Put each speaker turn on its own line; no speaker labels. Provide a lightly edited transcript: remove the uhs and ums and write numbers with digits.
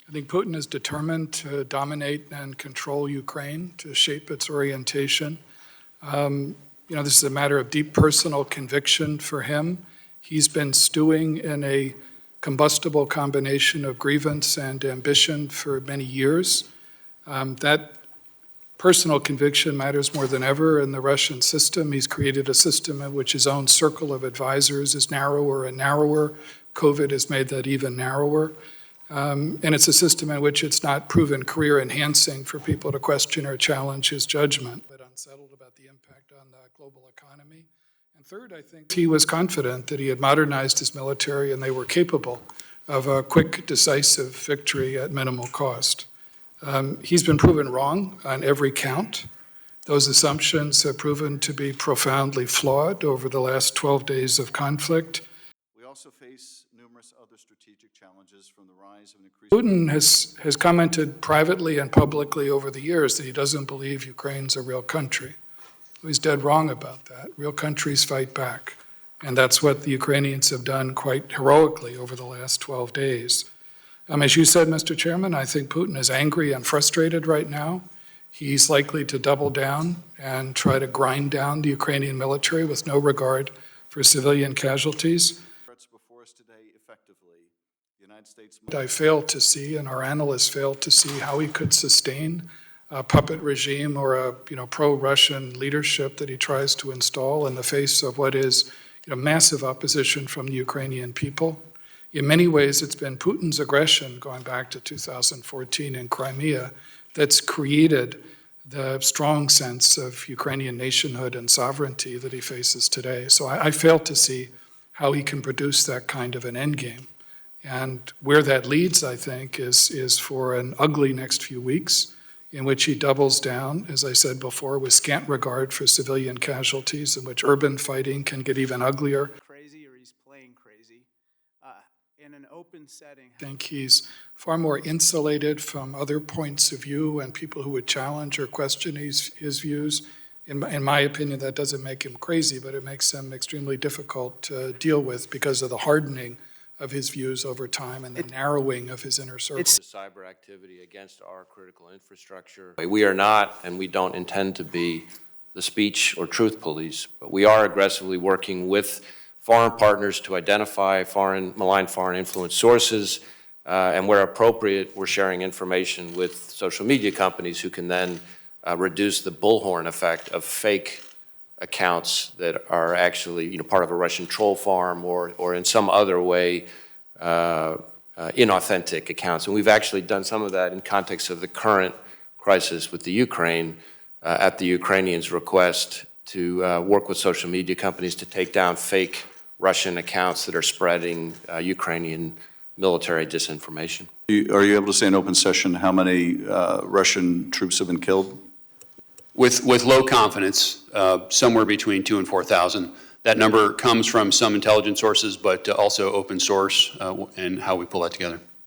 I think Putin is determined to dominate and control Ukraine, to shape its orientation. This is a matter of deep personal conviction for him. He's been stewing in a combustible combination of grievance and ambition for many years. That personal conviction matters more than ever in the Russian system. He's created a system in which his own circle of advisors is narrower and narrower. COVID has made that even narrower. And it's a system in which it's not proven career-enhancing for people to question or challenge his judgment, but unsettled about the impact on the global economy. And third, I think he was confident that he had modernized his military and they were capable of a quick, decisive victory at minimal cost. He's been proven wrong on every count. Those assumptions have proven to be profoundly flawed over the last 12 days of conflict.
We also face numerous other strategic challenges from the rise of an increasing...
Putin has commented privately and publicly over the years that he doesn't believe Ukraine's a real country. He's dead wrong about that. Real countries fight back. And that's what the Ukrainians have done quite heroically over the last 12 days. As you said, Mr. Chairman, I think Putin is angry and frustrated right now. He's likely to double down and try to grind down the Ukrainian military with no regard for civilian casualties.
Before us today, effectively, the United States...
I fail to see, and our analysts fail to see, how he could sustain a puppet regime or a pro-Russian leadership that he tries to install in the face of what is massive opposition from the Ukrainian people. In many ways, it's been Putin's aggression going back to 2014 in Crimea that's created the strong sense of Ukrainian nationhood and sovereignty that he faces today. So I fail to see how he can produce that kind of an endgame. And where that leads, I think, is for an ugly next few weeks in which he doubles down, as I said before, with scant regard for civilian casualties, in which urban fighting can get even uglier.
Crazy, or he's playing crazy. In an open setting.
I think he's far more insulated from other points of view and people who would challenge or question his views. In my opinion, that doesn't make him crazy, but it makes him extremely difficult to deal with because of the hardening of his views over time and the narrowing of his inner circle.
It's cyber activity against our critical infrastructure. We are not, and we don't intend to be, the speech or truth police, but we are aggressively working with foreign partners to identify malign foreign influence sources, and where appropriate, we're sharing information with social media companies who can then reduce the bullhorn effect of fake accounts that are actually part of a Russian troll farm or in some other way inauthentic accounts. And we've actually done some of that in context of the current crisis with the Ukraine, at the Ukrainians' request to work with social media companies to take down fake Russian accounts that are spreading Ukrainian military disinformation.
Are you able to say in open session how many Russian troops have been killed?
With low confidence, somewhere between 2,000 and 4,000. That number comes from some intelligence sources, but also open source and how we pull that together.